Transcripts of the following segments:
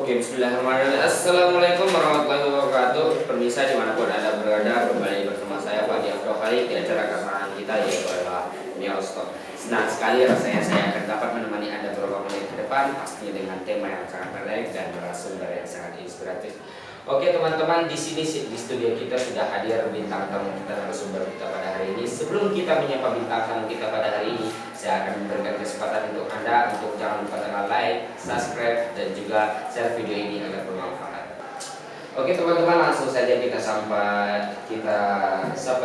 Oke, bismillahirrahmanirrahim. Assalamualaikum warahmatullahi wabarakatuh. Pemirsa dimanapun Anda berada, kembali bersama saya Pak Diafro Khalid di acara kesamaan kita yaitu adalah Neostok. Senang sekali rasanya saya akan dapat menemani Anda beberapa menit ke depan, pastinya dengan tema yang sangat menarik dan narasumber yang sangat inspiratif. Oke teman-teman, di sini di studio kita sudah hadir bintang tamu kita, narasumber kita pada hari ini. Sebelum kita menyapa bintang tamu kita pada hari ini, saya akan memberikan kesempatan untuk Anda untuk jangan lupa tekan like, subscribe, dan juga share video ini agar bermanfaat. Oke teman-teman, langsung saja kita sapa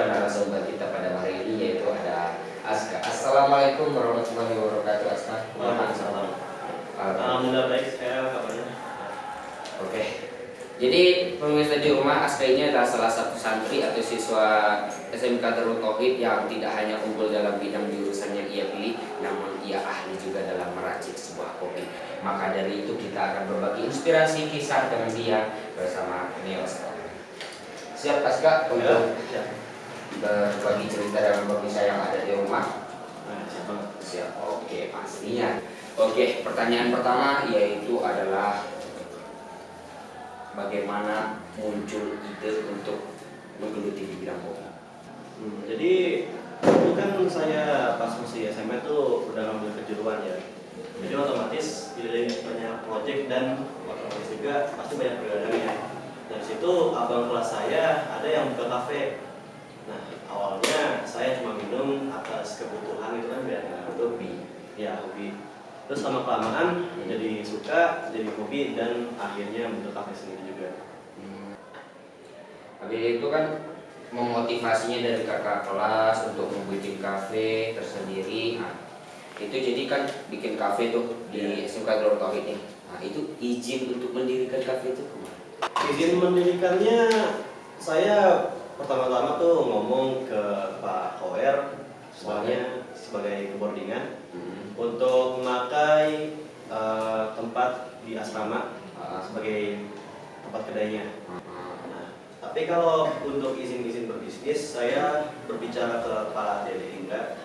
narasumber kita pada hari ini, yaitu ada Aska. Assalamualaikum warahmatullahi wabarakatuh. Aska, Waalaikumsalam. Alhamdulillah baik, saya kabarnya. Oke. Jadi pemirsa di rumah, Aska ini adalah salah satu santri atau siswa SMK Darul Tauhid yang tidak hanya unggul dalam bidang jurusan yang ia pilih, namun ia ahli juga dalam meracik sebuah kopi. Maka dari itu kita akan berbagi inspirasi kisah dengan dia bersama Neos. Siap Aska untuk berbagi cerita dengan pemirsa yang ada di rumah? Siap. Oke, pastinya. Oke, pertanyaan pertama yaitu adalah bagaimana muncul ide untuk menggeluti di bidang kopi? Jadi dulu kan saya pas masih SMA tuh udah ngambil kejuruan ya. Jadi otomatis dilihat banyak project dan otomatis juga pasti banyak pergaulannya. Dari situ abang kelas saya ada yang buka kafe. Nah awalnya saya cuma minum atas kebutuhan itu kan biar hobi. Ya hobi. Terus sama kelamaan jadi suka, jadi hobi dan akhirnya bentuk kafe sendiri juga. Habis itu kan memotivasinya dari kakak kelas untuk membuat kafe tersendiri. Nah, itu jadi kan bikin kafe tuh di SMK Darul Tauhid ini. Nah, itu izin untuk mendirikan kafe itu kemana? Izin mendirikannya saya pertama-tama tuh ngomong ke Pak Kower, soalnya sebagai keboardingan untuk memakai tempat di asrama sebagai tempat kedainya. Nah, tapi kalau untuk izin-izin berbisnis, saya berbicara ke Pak Dede Indra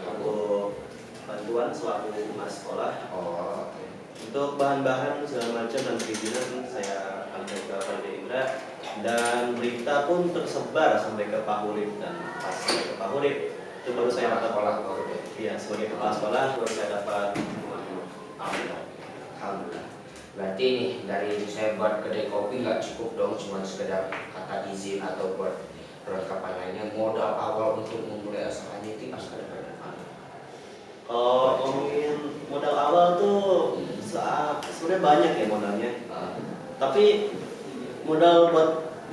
untuk bantuan selaku humas sekolah. Untuk bahan-bahan segala macam dan perizinan saya alihkan ke Pak Dede Indra, dan berita pun tersebar sampai ke Pak Hurib, dan pas sampai ke Pak Hurib itu baru saya dapat sebagai kepala sekolah baru saya dapat. Alhamdulillah. Berarti nih dari saya buat kedai kopi nggak cukup dong cuma sekedar kata izin atau buat perlengkapan lainnya. Modal awal untuk memulai usahanya itu Aska dapat dari mana? Kalau ngomongin modal awal tuh sebenarnya banyak ya modalnya. Tapi modal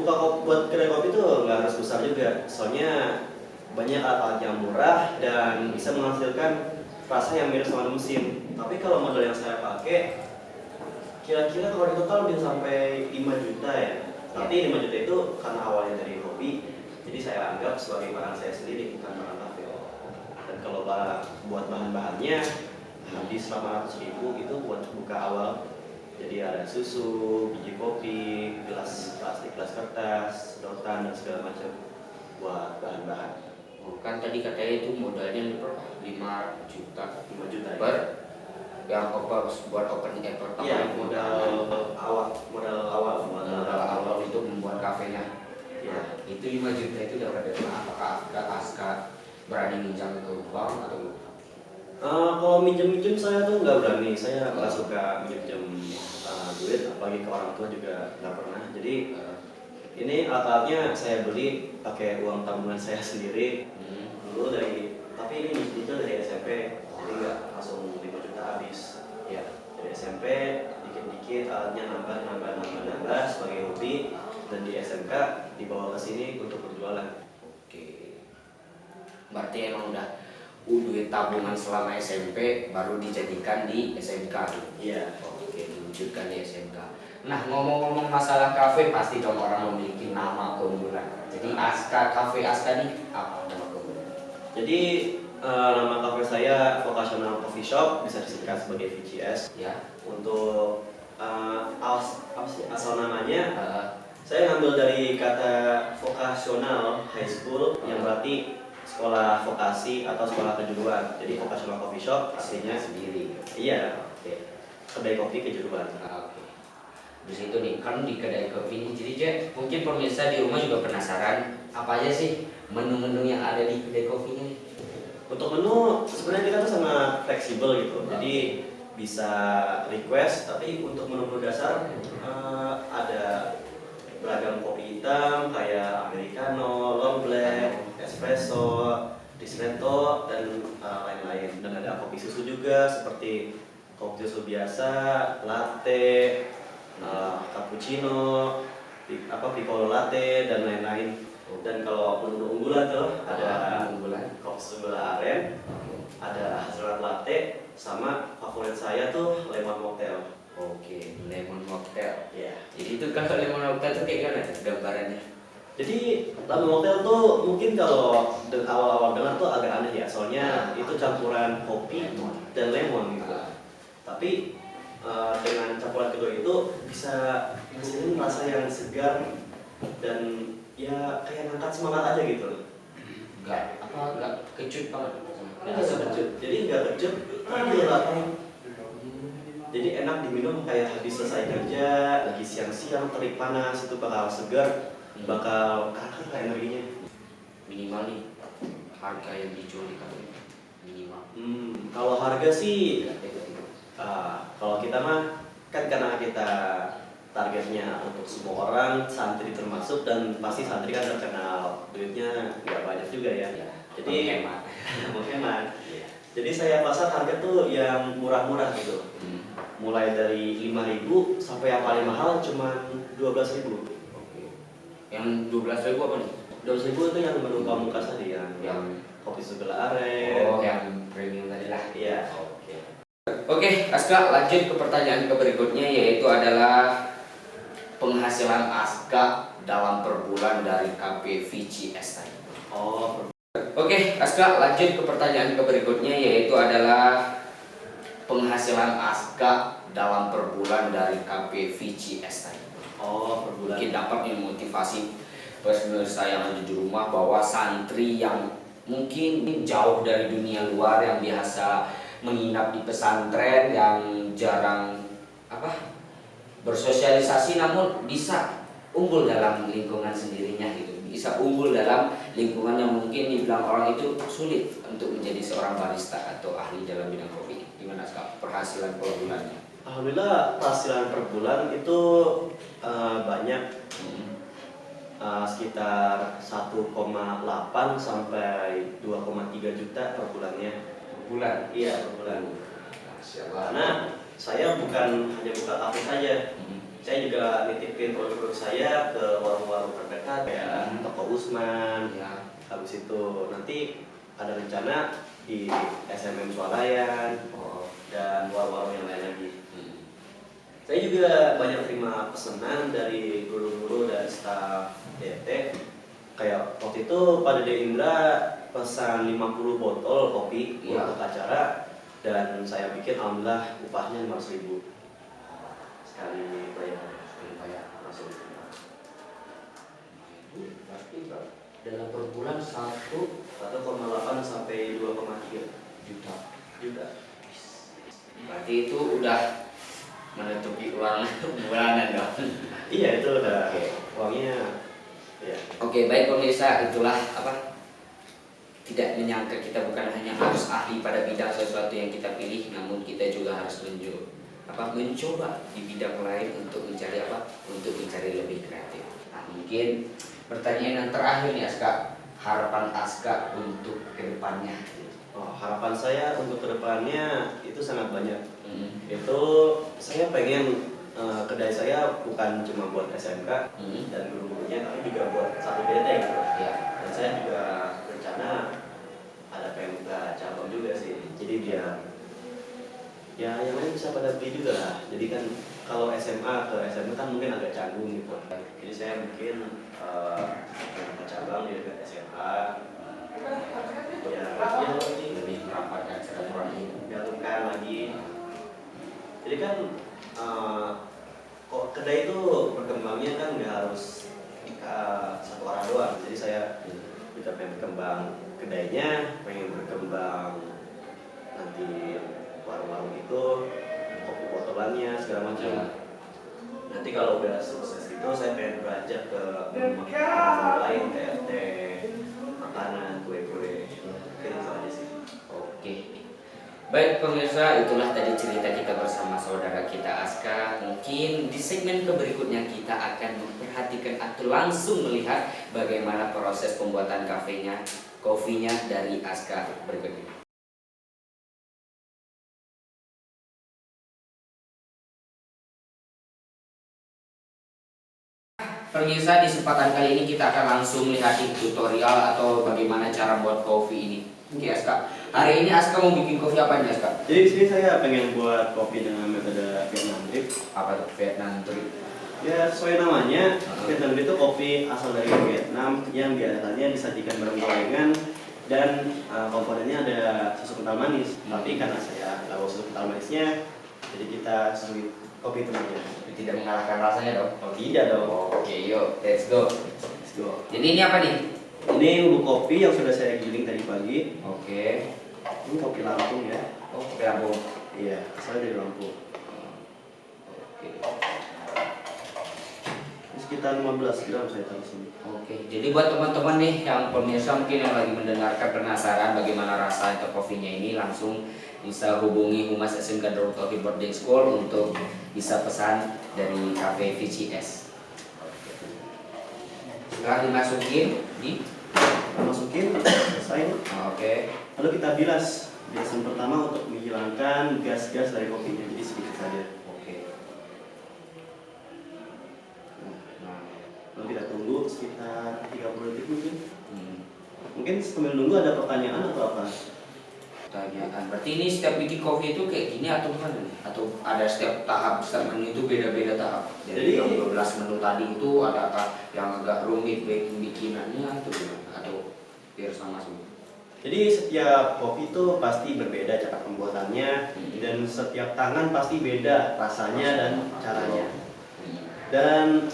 buat kedai kopi tuh nggak harus besar juga. Soalnya banyak alat yang murah dan bisa menghasilkan rasa yang mirip sama mesin. Tapi kalau modal yang saya pakai kira-kira kalau di total bisa sampai 5 juta ya. Tapi 5 juta itu karena awalnya dari hobi, jadi saya anggap sebagai barang saya sendiri, bukan barang kafe. Dan kalau buat bahan-bahannya habis 800.000 itu buat buka awal. Jadi ada susu, biji kopi, gelas plastik, gelas kertas, sedotan dan segala macam buat bahan-bahan. Kan tadi katanya itu modalnya 5 juta per yang buat opening pertama. Iya, modal awal untuk membuat kafenya. Ya. Itu 5 juta itu dapat dari mana? Apakah Aska berani minjam ke bank atau? Kalau minjem saya tuh nggak berani. Saya nggak suka minjem duit, apalagi ke orang tua juga nggak pernah. Jadi ini alat-alatnya saya beli pakai uang tabungan saya sendiri dulu tapi ini itu dari SMP, jadi nggak langsung 5 juta habis. Ya, dari SMP dikit-dikit alatnya nambah sebagai hobi, dan di SMK dibawa ke sini untuk berjualan. Oke. Berarti emang udah duit tabungan selama SMP baru dijadikan di SMK. Iya. Oke, diwujudkan di SMK. Nah, ngomong-ngomong masalah kafe, pasti dong orang memiliki nama keunggulan. Jadi kafe Aska ini apa nama keunggulan? Jadi nama kafe saya Vocational Coffee Shop, bisa disingkat sebagai VCS. Ya. Untuk asal namanya saya ngambil dari kata vocational high school yang berarti sekolah vokasi atau sekolah kejuruan. Jadi Vocational Coffee Shop artinya sendiri. Iya. Kedai kopi kejuruan. Oke. Di situ nih kan di kedai kopi ini. Jadi Jack, mungkin pemirsa di rumah juga penasaran apa aja sih menu-menu yang ada di kedai kopinya nih. Untuk menu sebenarnya kita tuh sangat fleksibel gitu. Jadi bisa request, tapi untuk menu-menu dasar ada beragam kopi hitam kayak americano, long black, espresso, ristretto dan lain-lain. Dan ada kopi susu juga seperti kopi susu biasa, latte, cappuccino, piccolo latte dan lain-lain. Dan kalau menu unggulan tuh ada unggulan. kopi sebelah aren, ada hazelnut latte, sama favorit saya tuh lemon mocktail. Oke, lemon mocktail. Ya. Jadi itu kalau lemon mocktail itu kayak gimana gambarannya? Jadi lemon mocktail tuh mungkin kalau awal-awal dengar tuh agak aneh ya, soalnya itu campuran kopi dan lemon gitu. Tapi dengan campuran kedua itu bisa menghasilkan rasa yang segar dan ya kayak ngangkat semangat aja gitu. Enggak kecut banget. Nggak kecut, jadi nggak kecut, tapi lapar. Jadi enak diminum kayak habis selesai kerja, lagi siang-siang terik panas itu bakal segar, bakal kakak energinya. Minimal nih harga yang dijual di kafe minimal. Kalau harga sih, kalau kita mah kan karena kita targetnya untuk semua orang, santri termasuk, dan pasti santri kan terkenal duitnya nggak banyak juga ya. Jadi menghemat. Jadi saya pasang harga tuh yang murah-murah gitu. Mulai dari 5.000 sampai yang paling mahal cuma 12.000. Yang 12.000 apa nih? 12.000 itu yang menu pamungkas tadi yang kopi sebelah aren. Oh, yang premium tadi lah. Iya. Oke, Aska, lanjut ke pertanyaan berikutnya, yaitu adalah penghasilan Aska dalam per bulan dari kafe VCS tadi. Oke, Aska, lanjut ke pertanyaan berikutnya, yaitu adalah penghasilan Aska dalam per bulan dari kafe VCS tadi. Per bulan. Mungkin dapat motivasi pemirsa yang ada di rumah bahwa santri yang mungkin jauh dari dunia luar, yang biasa menginap di pesantren, yang jarang bersosialisasi, namun bisa unggul dalam lingkungan sendirinya gitu. Bisa unggul dalam lingkungan yang mungkin dibilang orang itu sulit untuk menjadi seorang barista atau ahli dalam bidang kopi. Gimana Kak penghasilan per bulannya? Alhamdulillah penghasilan per bulan itu banyak, sekitar 1,8 sampai 2,3 juta per bulannya. Bulan? Iya, per bulan. Karena saya bukan hanya buka kafe saja, saya juga nitipin produk saya ke warung-warung terdekat kayak toko Usman. Ya. Habis itu nanti ada rencana di SMM Swalayan dan warung-warung yang lain lagi. Saya juga banyak terima pesanan dari guru-guru dan staf DT. Kayak waktu itu Pak Dede Indra pesan 50 botol kopi untuk acara, dan saya bikin alhamdulillah upahnya 500.000 sekali bayar langsung. Berarti dalam per bulan 1,8 sampai 2,3 juta. Berarti itu udah menutupi uang bulanan dong. Iya, itu udah uangnya. Ya. Oke, baik pemirsa, itulah tidak menyangka kita bukan hanya harus ahli pada bidang sesuatu yang kita pilih, namun kita juga harus mencoba di bidang lain untuk mencari untuk mencari lebih kreatif. Nah, mungkin pertanyaan yang terakhir nih Aska, harapan Aska untuk kedepannya. Harapan saya untuk kedepannya itu sangat banyak. Itu saya pengen kedai saya bukan cuma buat SMK dan guru-gurunya, tapi juga buat satu DT gitu. Ya. Dan saya juga rencana ada pengen buka cabang juga sih. Jadi biar ya yang lain bisa pada beli juga lah. Jadi kan kalau SMA ke SMA kan mungkin agak canggung gitu. Jadi saya mungkin buka cabang di dekat SMA. Ya Lebih merapatkan silaturahmi. gabungkan lagi. Jadi kan kok kedai itu berkembangnya kan nggak harus satu arah doang. Jadi saya juga pengen berkembang kedainya, pengen berkembang nanti warung-warung itu, kopi botolannya segala macam. Nanti kalau udah sukses itu saya pengen beranjak ke makanan lain kayak teh, makanan, kue-kue, gitu aja sih. Oke. Baik pemirsa, itulah tadi cerita kita bersama saudara kita Aska. Mungkin di segmen berikutnya kita akan memperhatikan atau langsung melihat bagaimana proses pembuatan kopinya dari Aska berikut ini. Pemirsa, di kesempatan kali ini kita akan langsung melihat tutorial atau bagaimana cara buat kopi ini. Oke Aska, hari ini Aska mau bikin kopi apa nih Aska? Jadi di sini saya pengen buat kopi dengan metode Vietnam Drip. Apa tuh Vietnam Drip? Ya sesuai namanya, Vietnam Drip itu kopi asal dari Vietnam yang biasanya disajikan bareng gorengan dan komponennya ada susu kental manis. Tapi karena saya nggak mau susu kental manisnya, jadi kita susu kopi itu aja. Tidak mengalahkan rasanya dong? Oh tidak dong. Oke, yuk, let's go. Let's go. Jadi ini apa nih? Ini bubuk kopi yang sudah saya giling tadi pagi. Oke. Ini kopi Lampung ya. Oh, kopi Lampung. Iya, asalnya dari Lampung. Oke. Ini sekitar 15 gram saya taruh sini. Oke, jadi buat teman-teman nih yang pemirsa mungkin yang lagi mendengarkan penasaran bagaimana rasa untuk kopinya ini, langsung bisa hubungi Humas SMK Darul Tauhid Boarding School untuk bisa pesan dari Cafe VCS. Setelah dimasukin Masukin, selesai. Oke. Lalu kita bilas. Bilasan pertama untuk menghilangkan gas-gas dari kopinya, jadi sedikit saja. Oke. Nah, Lalu kita tunggu sekitar 30 detik mungkin. hmm. Mungkin sambil nunggu ada pertanyaan atau apa? Pertanyaan. Berarti ini setiap bikin kopi itu kayak gini atau gimana nih? Atau ada setiap tahap, setiap menu itu beda-beda tahap? Jadi yang 12 menu tadi itu adakah yang agak rumit bikinannya atau gimana? Atau biar sama semua? Jadi setiap kopi itu pasti berbeda cara pembuatannya dan setiap tangan pasti beda rasanya dan caranya. Dan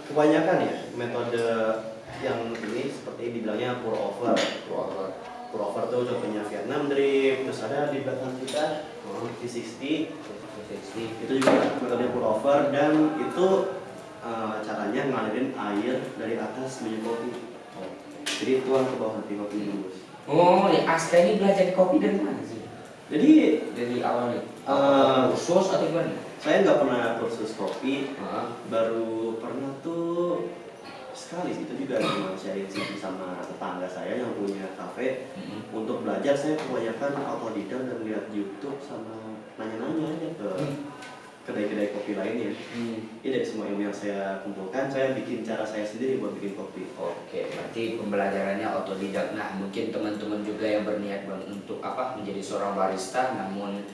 kebanyakan ya metode yang ini seperti dibilangnya pour over. Pour over tuh contohnya Vietnam Drip, terus ada di belakang kita T60 itu juga metode pour over dan itu caranya ngalirin air dari atas minyak kopi. Jadi tuang ke bawah nanti kopi bungkus. Oh, ya Aska ini belajar kopi dari mana sih? Jadi Dari awal nih? Kursus atau gimana? saya nggak pernah kursus kopi, Ah, baru pernah tuh sekali sih, itu juga cuma sharing sih sama tetangga saya yang punya kafe. Untuk belajar saya kebanyakan autodidak dan lihat YouTube sama nanya-nanya aja ke kedai-kedai kopi lainnya. Ini dari semua ilmu yang saya kumpulkan, saya bikin cara saya sendiri buat bikin kopi. Oke, berarti pembelajarannya otodidak. Nah, mungkin teman-teman juga yang berniat untuk menjadi seorang barista, namun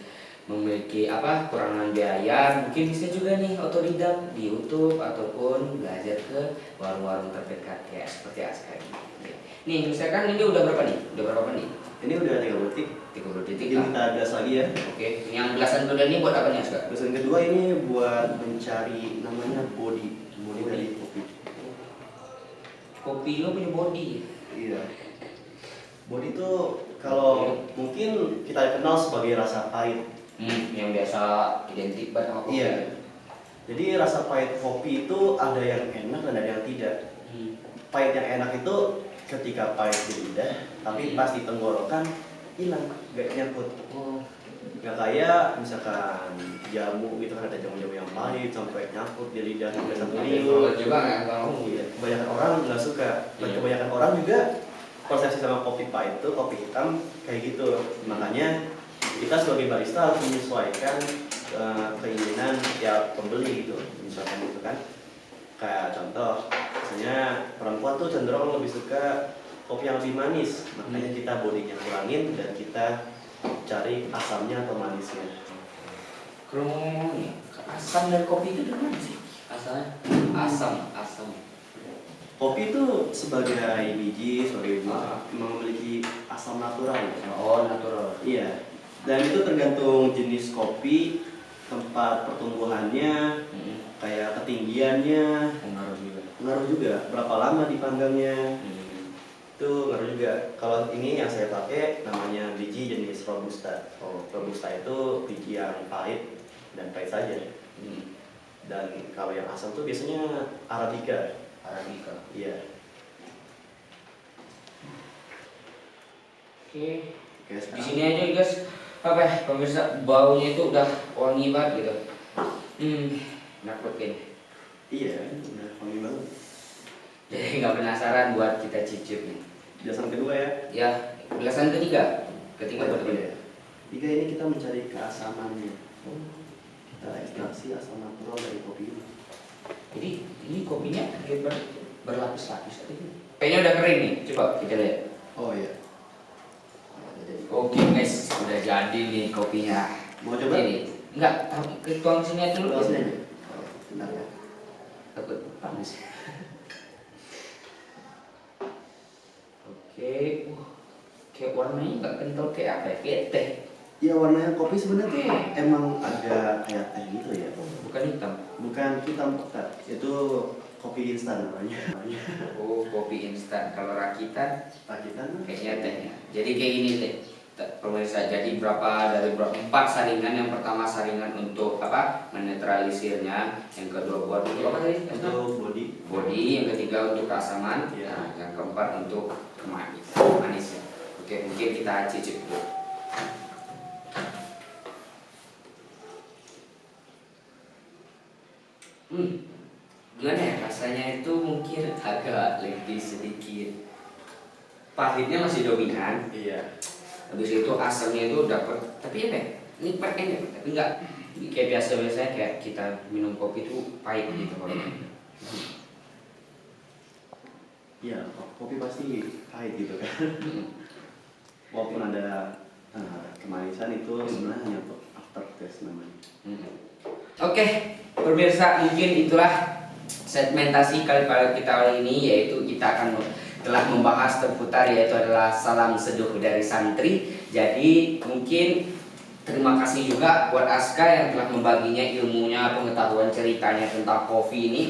memiliki kurangan biaya, mungkin bisa juga nih otodidak di YouTube ataupun belajar ke warung-warung terdekat ya seperti Aska ini. Nih, misalkan ini udah berapa nih? Udah berapa menit? Ini udah 30 detik. 30 detik Jadi lah. kita gas lagi ya. Oke, yang belasan kedua ini buat apa nih Aska? Pesan kedua ini buat mencari namanya body dari kopi. Kopi lo punya body. Iya. Body itu kalau mungkin kita kenal sebagai rasa pahit. Yang biasa identik banget sama kopi. Iya. Jadi rasa pahit kopi itu ada yang enak dan ada yang tidak. Pahit yang enak itu ketika pahit di lidah, tapi pas di tenggorokan hilang, gak nyangkut. Gak kayak misalkan jamu gitu kan, ada jamu-jamu yang pahit sampai nyangkut di lidah sampai 1 minggu. Juga nggak mau. Iya, kebanyakan orang nggak suka. Dan kebanyakan orang juga persepsi sama kopi pahit itu, kopi hitam kayak gitu. Makanya kita sebagai barista harus menyesuaikan keinginan tiap pembeli gitu, misalkan gitu kan. Kayak contoh, misalnya perempuan tuh cenderung lebih suka kopi yang lebih manis, makanya kita bodinya kurangin dan kita cari asamnya atau manisnya. Kalau ngomong nih, asam dari kopi itu dari mana sih? Asalnya asam. Kopi itu sebagai biji, sebagai buah, memiliki asam natural. Oh, natural. Iya. Dan itu tergantung jenis kopi, tempat pertumbuhannya, kayak ketinggiannya, ngaruh juga. Berapa lama dipanggangnya, itu ngaruh juga. Kalau ini yang saya pakai namanya biji jenis robusta. Robusta itu biji yang pahit dan pahit saja. Dan kalau yang asam tuh biasanya Arabica. Arabica. Iya. Oke. Oke, Di sekarang sini aja guys, apa ya, pemirsa, baunya itu udah wangi banget gitu. Nakutin. iya, udah wangi banget. Jadi nggak penasaran buat kita cicip nih. Jelasan kedua ya. Ya, belasan ketiga. Ketiga Tiga. betul. Tiga ini kita mencari keasamannya. Kita ekstraksi asam natural dari kopi ini. Jadi ini kopinya kayak berlapis-lapis tadi. Kayaknya udah kering nih. Coba kita lihat. Oh iya. Oke guys, udah jadi nih kopinya. Mau coba? Ini enggak, tapi tuang sini dulu. Tuang sini aja. Bentar ya. Takut panas. Oke, kayak warnanya nggak kental kayak apa ya? Kayak teh. Ya warnanya kopi sebenarnya tuh emang agak kayak teh gitu ya. Bukan hitam. Bukan hitam pekat. Itu kopi instan namanya. Oh, kopi instan. Kalau rakitan Rakitan kayaknya tehnya. Jadi kayak ini teh. Pemirsa, jadi dari berapa 4 saringan. Yang pertama saringan untuk apa? Menetralisirnya. Yang kedua buat untuk apa tadi? untuk body. Body. Yang ketiga untuk keasaman. Ya. Nah, yang keempat untuk manisnya. Oke, mungkin kita cicip dulu. Gimana ya, rasanya itu mungkin agak lebih sedikit pahitnya masih dominan. Iya. Habis itu asamnya itu dapat, tapi apa ya, nikmat enak, tapi enggak kayak biasanya kayak kita minum kopi itu pahit gitu kalau Iya, kopi pasti pahit gitu kan. Walaupun ada kemanisan itu sebenarnya hanya after taste namanya. Oke, pemirsa, mungkin itulah segmentasi kali kita kali ini, yaitu kita akan telah membahas terputar, yaitu adalah salam seduh dari santri. Jadi mungkin terima kasih juga buat Aska yang telah membaginya ilmunya, pengetahuan ceritanya tentang kopi ini.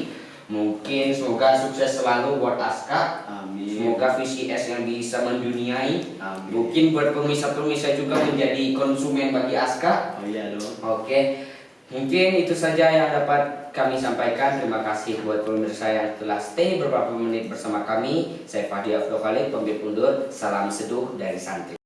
Mungkin semoga sukses selalu buat Aska. Amin. Semoga VCS yang bisa menduniai. Amin. Mungkin buat pemirsa-pemirsa juga menjadi konsumen bagi Aska. Oh iya dong. Oke, mungkin itu saja yang dapat kami sampaikan. Terima kasih buat pemirsa yang telah stay beberapa menit bersama kami. Saya Fadi Afdo Khalid, pamit undur. Salam seduh dari santri.